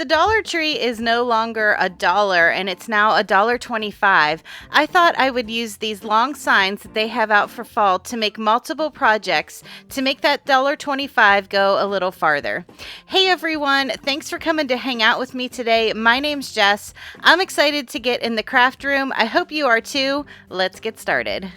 the Dollar Tree is no longer $1 and it's now $1.25, I thought I would use these long signs that they have out for fall to make multiple projects to make that $1.25 go a little farther. Hey everyone, thanks for coming to hang out with me today. My name's Jess. I'm excited to get in the craft room. I hope you are too. Let's get started.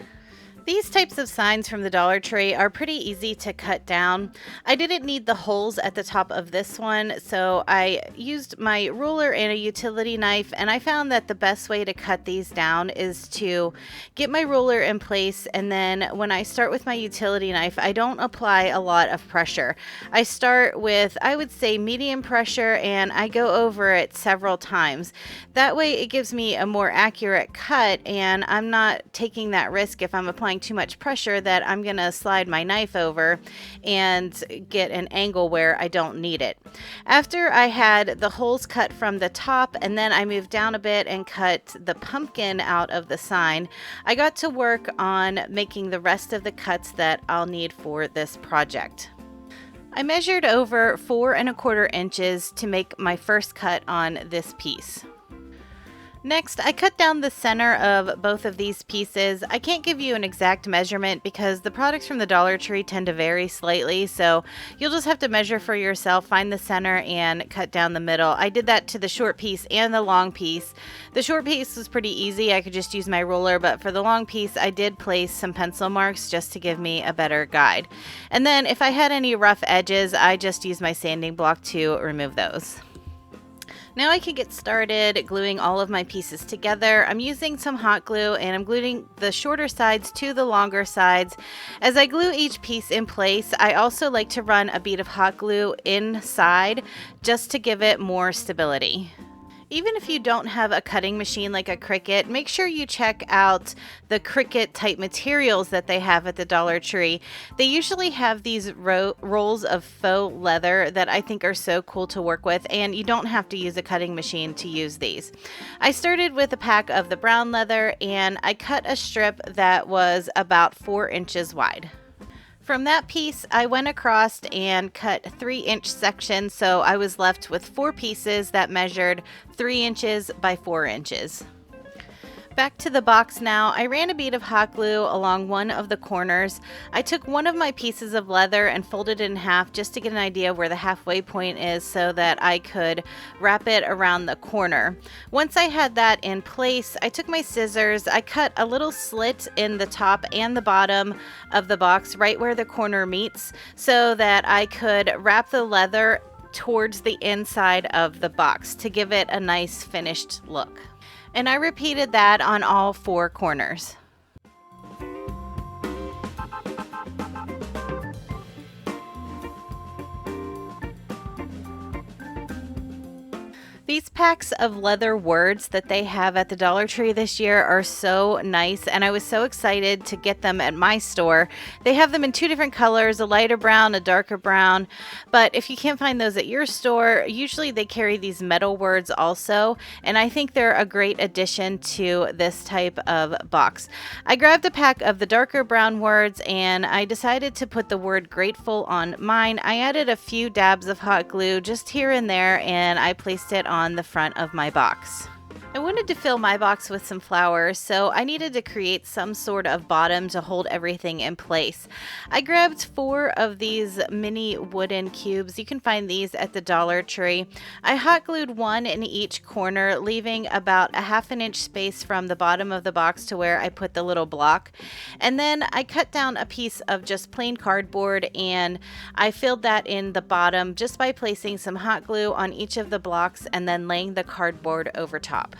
These types of signs from the Dollar Tree are pretty easy to cut down. I didn't need the holes at the top of this one, so I used my ruler and a utility knife, and I found that the best way to cut these down is to get my ruler in place, and then when I start with my utility knife, I don't apply a lot of pressure. I start with, I would say, medium pressure, and I go over it several times. That way it gives me a more accurate cut, and I'm not taking that risk if I'm applying too much pressure that I'm going to slide my knife over and get an angle where I don't need it. After I had the holes cut from the top and then I moved down a bit and cut the pumpkin out of the sign, I got to work on making the rest of the cuts that I'll need for this project. I measured over 4¼ inches to make my first cut on this piece. Next, I cut down the center of both of these pieces. I can't give you an exact measurement because the products from the Dollar Tree tend to vary slightly, so you'll just have to measure for yourself, find the center, and cut down the middle. I did that to the short piece and the long piece. The short piece was pretty easy. I could just use my ruler, but for the long piece, I did place some pencil marks just to give me a better guide. And then if I had any rough edges, I just used my sanding block to remove those. Now I can get started gluing all of my pieces together. I'm using some hot glue and I'm gluing the shorter sides to the longer sides. As I glue each piece in place, I also like to run a bead of hot glue inside just to give it more stability. Even if you don't have a cutting machine like a Cricut, make sure you check out the Cricut type materials that they have at the Dollar Tree. They usually have these rolls of faux leather that I think are so cool to work with, and you don't have to use a cutting machine to use these. I started with a pack of the brown leather and I cut a strip that was about 4 inches wide. From that piece, I went across and cut 3-inch sections, so I was left with 4 pieces that measured 3 inches by 4 inches. Back to the box now, I ran a bead of hot glue along one of the corners. I took one of my pieces of leather and folded it in half just to get an idea of where the halfway point is so that I could wrap it around the corner. Once I had that in place, I took my scissors, I cut a little slit in the top and the bottom of the box right where the corner meets so that I could wrap the leather towards the inside of the box to give it a nice finished look. And I repeated that on all 4 corners. These packs of leather words that they have at the Dollar Tree this year are so nice, and I was so excited to get them at my store. They have them in 2 different colors, a lighter brown, a darker brown, but if you can't find those at your store, usually they carry these metal words also, and I think they're a great addition to this type of box. I grabbed a pack of the darker brown words and I decided to put the word grateful on mine. I added a few dabs of hot glue just here and there, and I placed it on the front of my box. I wanted to fill my box with some flowers, so I needed to create some sort of bottom to hold everything in place. I grabbed 4 of these mini wooden cubes. You can find these at the Dollar Tree. I hot glued 1 in each corner, leaving about a 1/2 inch space from the bottom of the box to where I put the little block. And then I cut down a piece of just plain cardboard and I filled that in the bottom just by placing some hot glue on each of the blocks and then laying the cardboard over top.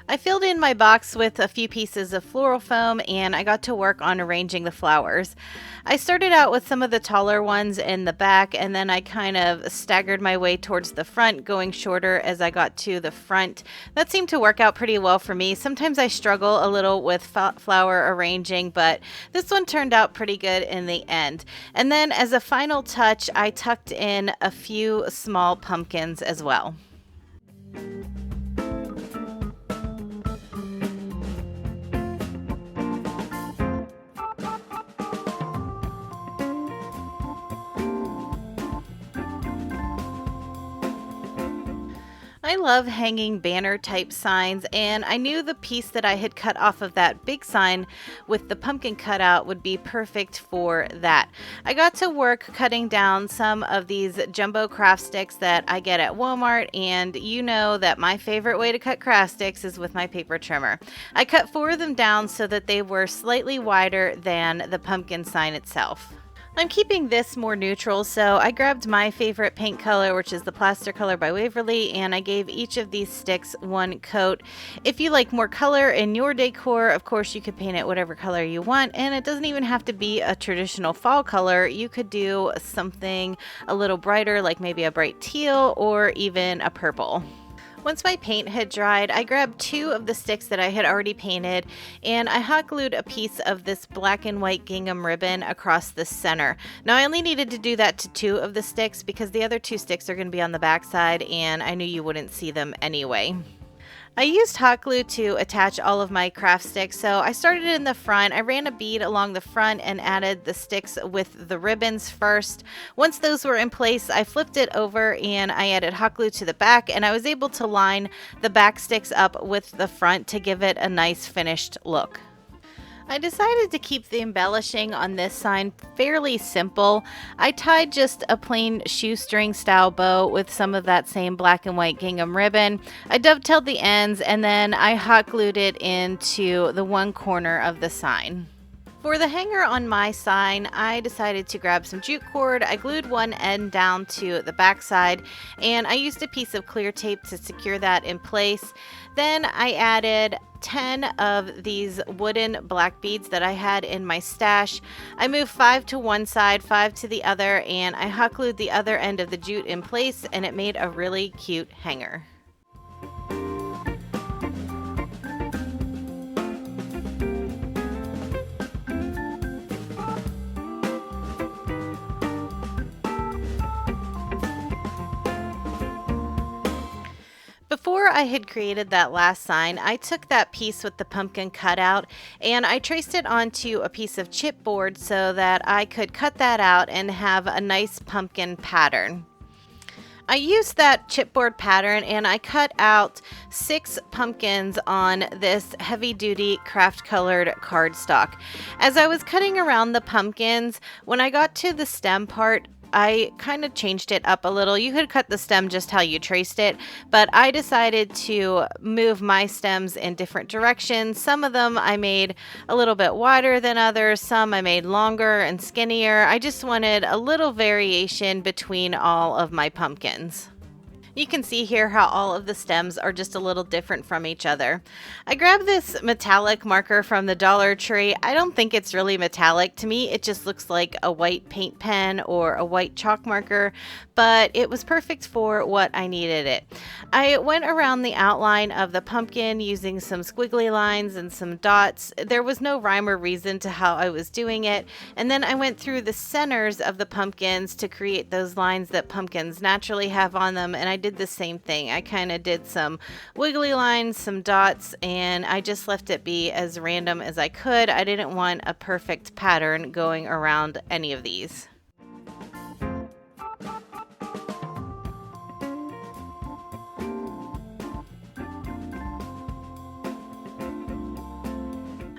I filled in my box with a few pieces of floral foam and I got to work on arranging the flowers. I started out with some of the taller ones in the back and then I kind of staggered my way towards the front, going shorter as I got to the front. That seemed to work out pretty well for me. Sometimes I struggle a little with flower arranging, but this one turned out pretty good in the end. And then as a final touch, I tucked in a few small pumpkins as well. I love hanging banner type signs, and I knew the piece that I had cut off of that big sign with the pumpkin cutout would be perfect for that. I got to work cutting down some of these jumbo craft sticks that I get at Walmart, and you know that my favorite way to cut craft sticks is with my paper trimmer. I cut 4 of them down so that they were slightly wider than the pumpkin sign itself. I'm keeping this more neutral, so I grabbed my favorite paint color, which is the Plaster Color by Waverly, and I gave each of these sticks 1 coat. If you like more color in your decor, of course you could paint it whatever color you want, and it doesn't even have to be a traditional fall color. You could do something a little brighter, like maybe a bright teal or even a purple. Once my paint had dried, I grabbed 2 of the sticks that I had already painted, and I hot glued a piece of this black and white gingham ribbon across the center. Now I only needed to do that to 2 of the sticks because the other 2 sticks are going to be on the back side, and I knew you wouldn't see them anyway. I used hot glue to attach all of my craft sticks, so I started in the front. I ran a bead along the front and added the sticks with the ribbons first. Once those were in place, I flipped it over and I added hot glue to the back, and I was able to line the back sticks up with the front to give it a nice finished look. I decided to keep the embellishing on this sign fairly simple. I tied just a plain shoestring style bow with some of that same black and white gingham ribbon. I dovetailed the ends, and then I hot glued it into the one corner of the sign. For the hanger on my sign, I decided to grab some jute cord. I glued one end down to the back side, and I used a piece of clear tape to secure that in place. Then I added 10 of these wooden black beads that I had in my stash. I moved 5 to one side, 5 to the other, and I hot glued the other end of the jute in place, and it made a really cute hanger. Before I had created that last sign, I took that piece with the pumpkin cutout and I traced it onto a piece of chipboard so that I could cut that out and have a nice pumpkin pattern. I used that chipboard pattern and I cut out 6 pumpkins on this heavy-duty craft-colored cardstock. As I was cutting around the pumpkins, when I got to the stem part, I kind of changed it up a little. You could cut the stem just how you traced it, but I decided to move my stems in different directions. Some of them I made a little bit wider than others. Some I made longer and skinnier. I just wanted a little variation between all of my pumpkins. You can see here how all of the stems are just a little different from each other. I grabbed this metallic marker from the Dollar Tree. I don't think it's really metallic. To me, it just looks like a white paint pen or a white chalk marker, but it was perfect for what I needed it. I went around the outline of the pumpkin using some squiggly lines and some dots. There was no rhyme or reason to how I was doing it. And then I went through the centers of the pumpkins to create those lines that pumpkins naturally have on them, and I did the same thing. I kind of did some wiggly lines, some dots, and I just left it be as random as I could. I didn't want a perfect pattern going around any of these.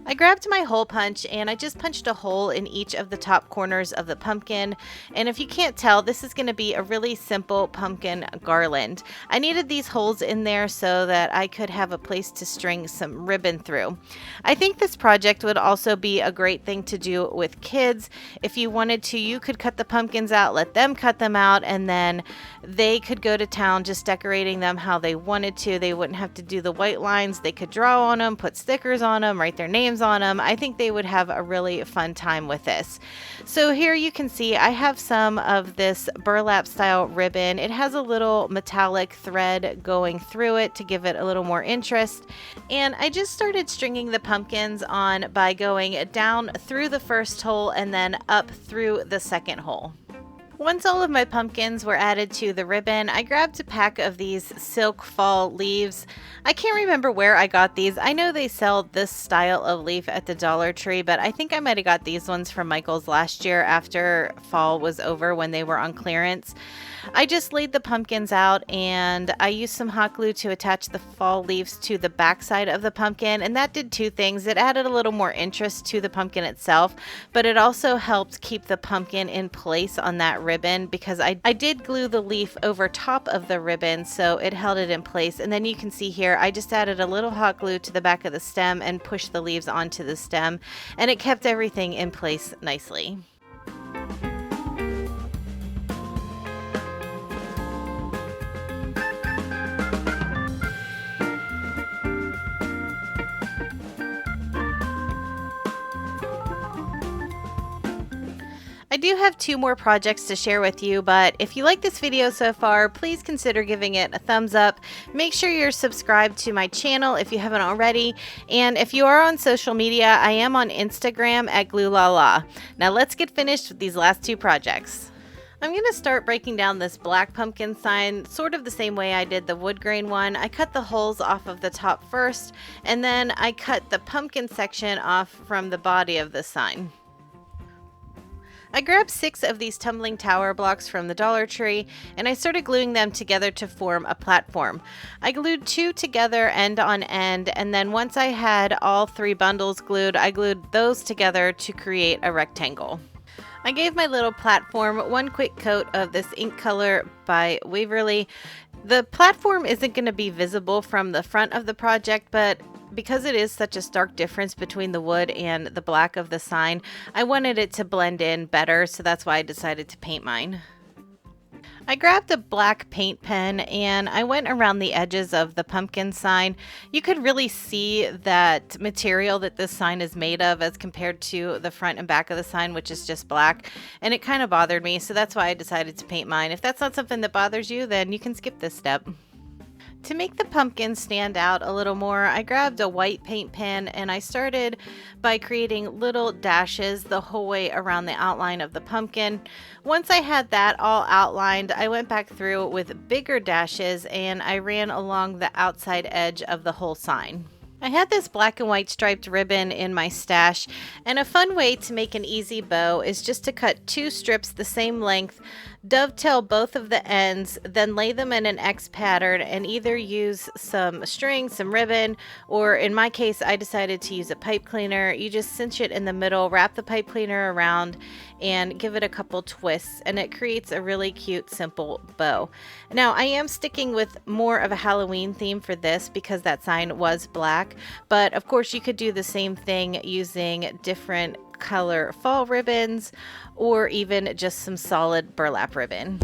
I grabbed my hole punch and I just punched a hole in each of the top corners of the pumpkin, and if you can't tell, this is going to be a really simple pumpkin garland. I needed these holes in there so that I could have a place to string some ribbon through. I think this project would also be a great thing to do with kids. If you wanted to, you could cut the pumpkins out, let them cut them out, and then they could go to town just decorating them how they wanted to. They wouldn't have to do the white lines. They could draw on them, put stickers on them, write their names on them. I think they would have a really fun time with this. So here you can see I have some of this burlap style ribbon. It has a little metallic thread going through it to give it a little more interest. And I just started stringing the pumpkins on by going down through the first hole and then up through the second hole. Once all of my pumpkins were added to the ribbon, I grabbed a pack of these silk fall leaves. I can't remember where I got these. I know they sell this style of leaf at the Dollar Tree, but I think I might have got these ones from Michael's last year after fall was over when they were on clearance. I just laid the pumpkins out and I used some hot glue to attach the fall leaves to the back side of the pumpkin, and that did two things. It added a little more interest to the pumpkin itself, but it also helped keep the pumpkin in place on that ribbon because I did glue the leaf over top of the ribbon, so it held it in place. And then you can see here I just added a little hot glue to the back of the stem and pushed the leaves onto the stem, and it kept everything in place nicely. I do have two more projects to share with you, but if you like this video so far, please consider giving it a thumbs up. Make sure you're subscribed to my channel if you haven't already, and if you are on social media, I am on Instagram at GlueLaLa. Now let's get finished with these last two projects. I'm going to start breaking down this black pumpkin sign sort of the same way I did the wood grain one. I cut the holes off of the top first, and then I cut the pumpkin section off from the body of the sign. I grabbed 6 of these tumbling tower blocks from the Dollar Tree and I started gluing them together to form a platform. I glued 2 together end on end, and then once I had all 3 bundles glued, I glued those together to create a rectangle. I gave my little platform one quick coat of this ink color by Waverly. The platform isn't going to be visible from the front of the project, but because it is such a stark difference between the wood and the black of the sign, I wanted it to blend in better, so that's why I decided to paint mine. I grabbed a black paint pen and I went around the edges of the pumpkin sign. You could really see that material that this sign is made of as compared to the front and back of the sign, which is just black, and it kind of bothered me, so that's why I decided to paint mine. If that's not something that bothers you, then you can skip this step. To make the pumpkin stand out a little more, I grabbed a white paint pen and I started by creating little dashes the whole way around the outline of the pumpkin. Once I had that all outlined, I went back through with bigger dashes and I ran along the outside edge of the whole sign. I had this black and white striped ribbon in my stash, and a fun way to make an easy bow is just to cut 2 strips the same length, dovetail both of the ends, then lay them in an X pattern and either use some string, some ribbon, or in my case I decided to use a pipe cleaner. You just cinch it in the middle, wrap the pipe cleaner around, and give it a couple twists, and it creates a really cute simple bow. Now I am sticking with more of a Halloween theme for this because that sign was black, but of course you could do the same thing using different color fall ribbons or even just some solid burlap ribbon.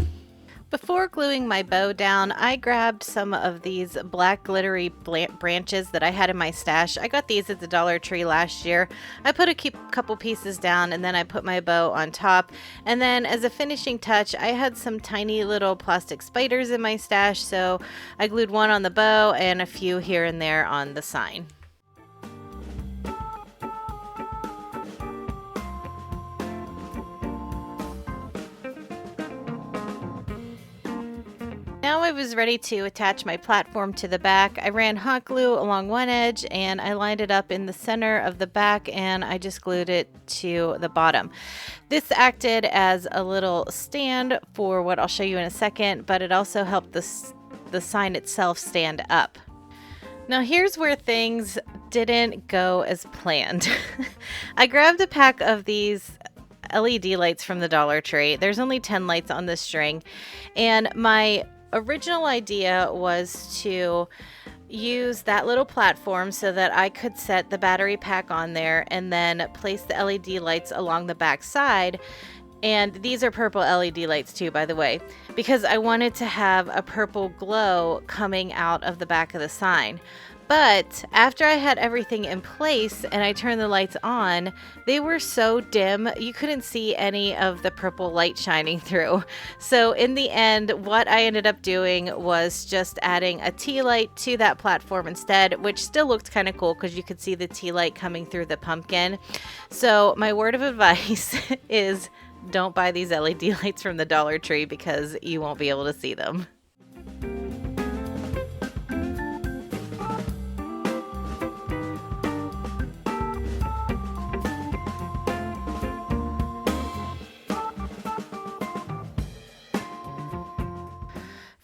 Before gluing my bow down, I grabbed some of these black glittery branches that I had in my stash. I got these at the Dollar Tree last year. I put a couple pieces down and then I put my bow on top. And then as a finishing touch, I had some tiny little plastic spiders in my stash, so I glued one on the bow and a few here and there on the sign. Now I was ready to attach my platform to the back. I ran hot glue along one edge and I lined it up in the center of the back and I just glued it to the bottom. This acted as a little stand for what I'll show you in a second, but it also helped the sign itself stand up. Now here's where things didn't go as planned. I grabbed a pack of these LED lights from the Dollar Tree. There's only 10 lights on this string, and my original idea was to use that little platform so that I could set the battery pack on there and then place the LED lights along the back side. And these are purple LED lights too, by the way, because I wanted to have a purple glow coming out of the back of the sign. But after I had everything in place and I turned the lights on, they were so dim you couldn't see any of the purple light shining through. So in the end, what I ended up doing was just adding a tea light to that platform instead, which still looked kind of cool because you could see the tea light coming through the pumpkin. So my word of advice is don't buy these LED lights from the Dollar Tree because you won't be able to see them.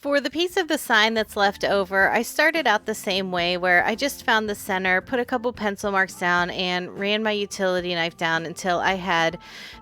For the piece of the sign that's left over, I started out the same way where I just found the center, put a couple pencil marks down, and ran my utility knife down until I had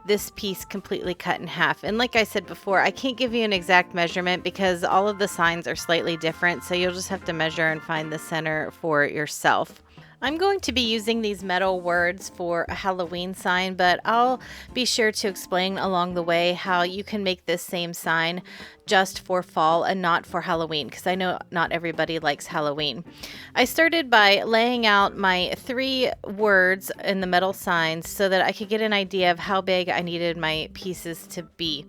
this piece completely cut in half. And like I said before, I can't give you an exact measurement because all of the signs are slightly different, so you'll just have to measure and find the center for yourself. I'm going to be using these metal words for a Halloween sign, but I'll be sure to explain along the way how you can make this same sign just for fall and not for Halloween, because I know not everybody likes Halloween. I started by laying out my 3 words in the metal signs so that I could get an idea of how big I needed my pieces to be.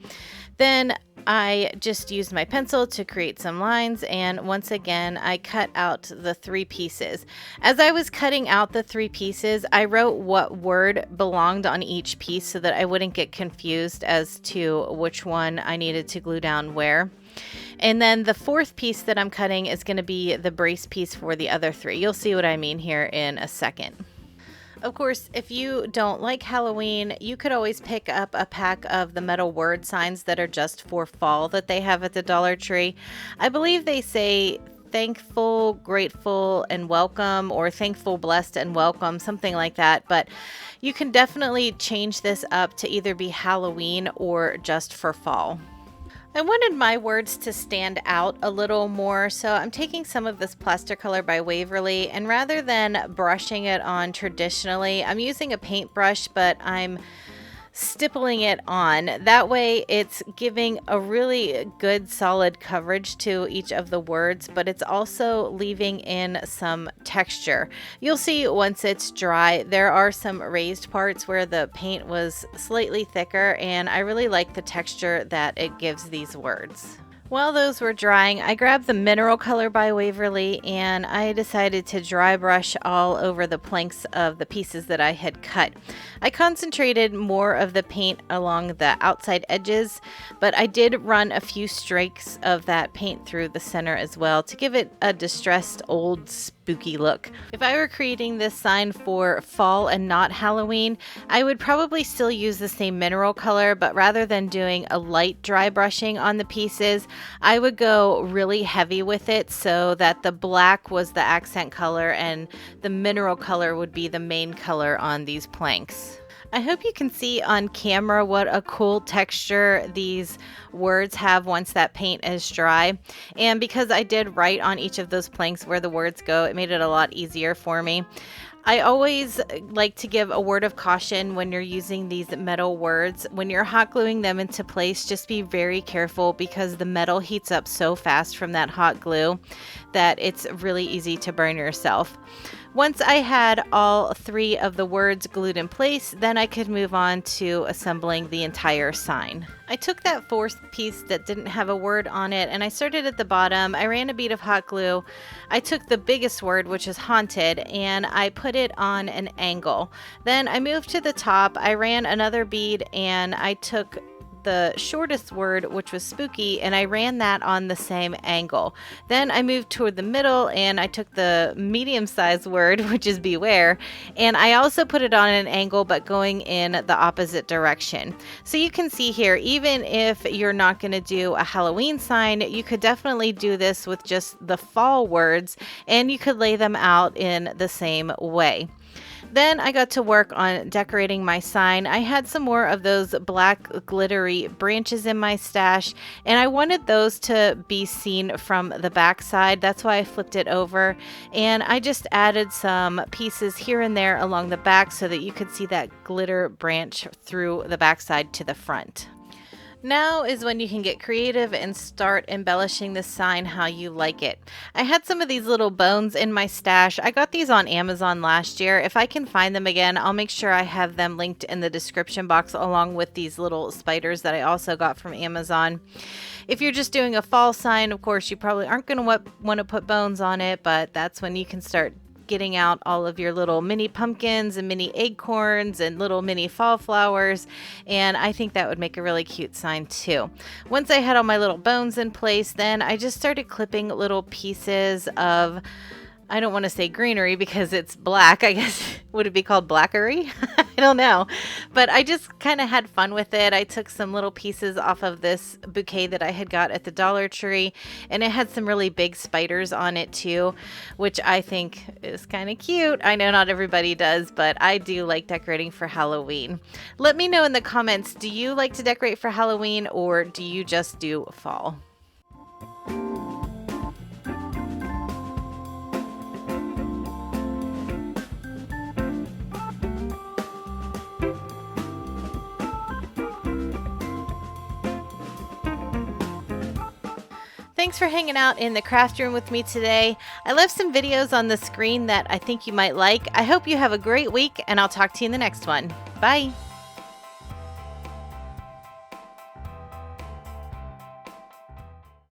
Then I just used my pencil to create some lines, and once again I cut out the 3 pieces. As I was cutting out the 3 pieces, I wrote what word belonged on each piece so that I wouldn't get confused as to which one I needed to glue down where. And then the 4th piece that I'm cutting is going to be the brace piece for the other 3. You'll see what I mean here in a second. Of course, if you don't like Halloween, you could always pick up a pack of the metal word signs that are just for fall that they have at the Dollar Tree. I believe they say thankful, grateful, and welcome, or thankful, blessed, and welcome, something like that. But you can definitely change this up to either be Halloween or just for fall. I wanted my words to stand out a little more, so I'm taking some of this plaster color by Waverly, and rather than brushing it on traditionally, I'm using a paintbrush, but I'm stippling it on. That way it's giving a really good solid coverage to each of the words, but it's also leaving in some texture. You'll see once it's dry, there are some raised parts where the paint was slightly thicker, and I really like the texture that it gives these words. While those were drying, I grabbed the mineral color by Waverly and I decided to dry brush all over the planks of the pieces that I had cut. I concentrated more of the paint along the outside edges, but I did run a few streaks of that paint through the center as well to give it a distressed old spooky look. If I were creating this sign for fall and not Halloween, I would probably still use the same mineral color, but rather than doing a light dry brushing on the pieces, I would go really heavy with it so that the black was the accent color and the mineral color would be the main color on these planks. I hope you can see on camera what a cool texture these words have once that paint is dry. And because I did write on each of those planks where the words go, it made it a lot easier for me. I always like to give a word of caution when you're using these metal words. When you're hot gluing them into place, just be very careful because the metal heats up so fast from that hot glue that it's really easy to burn yourself. Once I had all 3 of the words glued in place, then I could move on to assembling the entire sign. I took that 4th piece that didn't have a word on it and I started at the bottom. I ran a bead of hot glue. I took the biggest word, which is haunted, and I put it on an angle. Then I moved to the top. I ran another bead and I took the shortest word, which was spooky, and I ran that on the same angle. Then I moved toward the middle and I took the medium-sized word, which is beware, and I also put it on an angle but going in the opposite direction. So you can see here, even if you're not going to do a Halloween sign, you could definitely do this with just the fall words and you could lay them out in the same way. Then I got to work on decorating my sign. I had some more of those black glittery branches in my stash, and I wanted those to be seen from the back side. That's why I flipped it over, and I just added some pieces here and there along the back so that you could see that glitter branch through the backside to the front. Now is when you can get creative and start embellishing the sign how you like it. I had some of these little bones in my stash. I got these on Amazon last year. If I can find them again, I'll make sure I have them linked in the description box along with these little spiders that I also got from Amazon. If you're just doing a fall sign, of course, you probably aren't going to want to put bones on it, but that's when you can start getting out all of your little mini pumpkins and mini acorns and little mini fall flowers, and I think that would make a really cute sign too. Once I had all my little bones in place, then I just started clipping little pieces of, I don't want to say greenery because it's black. I guess, would it be called blackery? I don't know. But I just kind of had fun with it. I took some little pieces off of this bouquet that I had got at the Dollar Tree, and it had some really big spiders on it too, which I think is kind of cute. I know not everybody does, but I do like decorating for Halloween. Let me know in the comments, do you like to decorate for Halloween or do you just do fall? Thanks for hanging out in the craft room with me today. I left some videos on the screen that I think you might like. I hope you have a great week, and I'll talk to you in the next one. Bye.